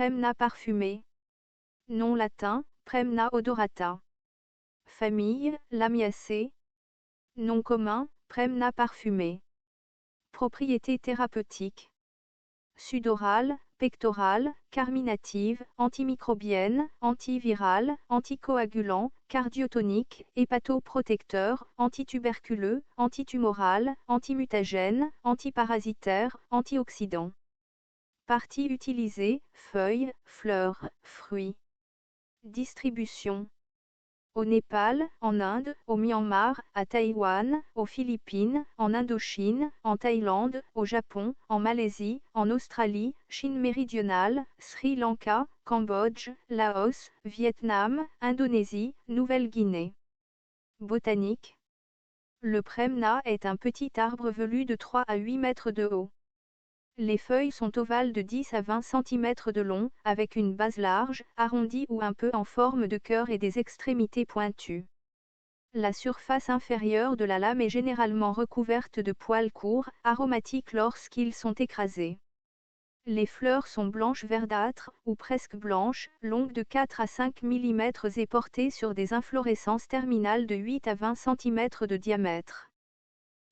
Premna parfumé. Nom latin, Premna odorata. Famille, Lamiaceae. Nom commun, Premna parfumé. Propriétés thérapeutiques. Sudorale, pectorale, carminative, antimicrobienne, antivirale, anticoagulant, cardiotonique, hépatoprotecteur, antituberculeux, antitumoral, antimutagène, antiparasitaire, antioxydant. Parties utilisées, feuilles, fleurs, fruits. Distribution. Au Népal, en Inde, au Myanmar, à Taïwan, aux Philippines, en Indochine, en Thaïlande, au Japon, en Malaisie, en Australie, Chine méridionale, Sri Lanka, Cambodge, Laos, Vietnam, Indonésie, Nouvelle-Guinée. Botanique. Le Premna est un petit arbre velu de 3 à 8 mètres de haut. Les feuilles sont ovales de 10 à 20 cm de long, avec une base large, arrondie ou un peu en forme de cœur et des extrémités pointues. La surface inférieure de la lame est généralement recouverte de poils courts, aromatiques lorsqu'ils sont écrasés. Les fleurs sont blanches verdâtres, ou presque blanches, longues de 4 à 5 mm et portées sur des inflorescences terminales de 8 à 20 cm de diamètre.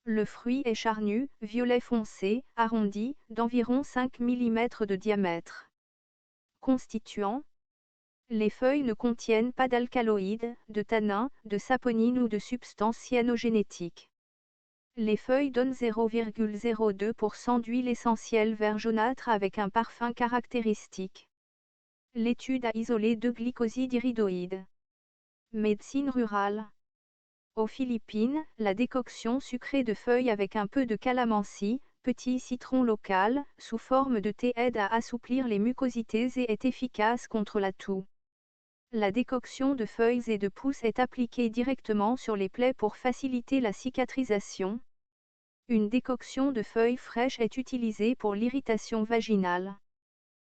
Le fruit est charnu, violet foncé, arrondi, d'environ 5 mm de diamètre. Constituants. Les feuilles ne contiennent pas d'alcaloïdes, de tannins, de saponines ou de substances cyanogénétiques. Les feuilles donnent 0,02% d'huile essentielle vert jaunâtre avec un parfum caractéristique. L'étude a isolé 2 glycosides iridoïdes. Médecine rurale. Aux Philippines, la décoction sucrée de feuilles avec un peu de calamansi, petit citron local, sous forme de thé aide à assouplir les mucosités et est efficace contre la toux. La décoction de feuilles et de pousses est appliquée directement sur les plaies pour faciliter la cicatrisation. Une décoction de feuilles fraîches est utilisée pour l'irritation vaginale.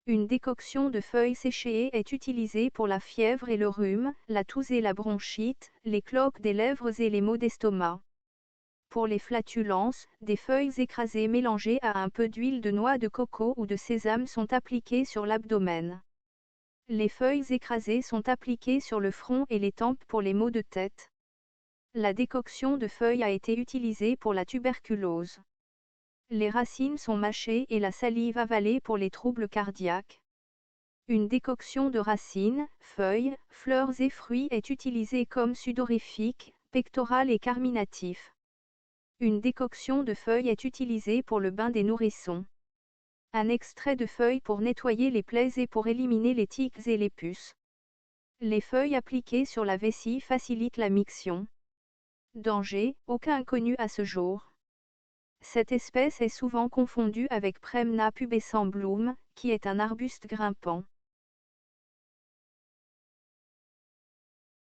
Une décoction de feuilles séchées est utilisée pour la fièvre et le rhume, la toux et la bronchite, les cloques des lèvres et les maux d'estomac. Pour les flatulences, des feuilles écrasées mélangées à un peu d'huile de noix de coco ou de sésame sont appliquées sur l'abdomen. Les feuilles écrasées sont appliquées sur le front et les tempes pour les maux de tête. La décoction de feuilles a été utilisée pour la tuberculose. Les racines sont mâchées et la salive avalée pour les troubles cardiaques. Une décoction de racines, feuilles, fleurs et fruits est utilisée comme sudorifique, pectoral et carminatif. Une décoction de feuilles est utilisée pour le bain des nourrissons. Un extrait de feuilles pour nettoyer les plaies et pour éliminer les tiques et les puces. Les feuilles appliquées sur la vessie facilitent la miction. Danger, aucun inconnu à ce jour. Cette espèce est souvent confondue avec Premna pubescent Bloom, qui est un arbuste grimpant.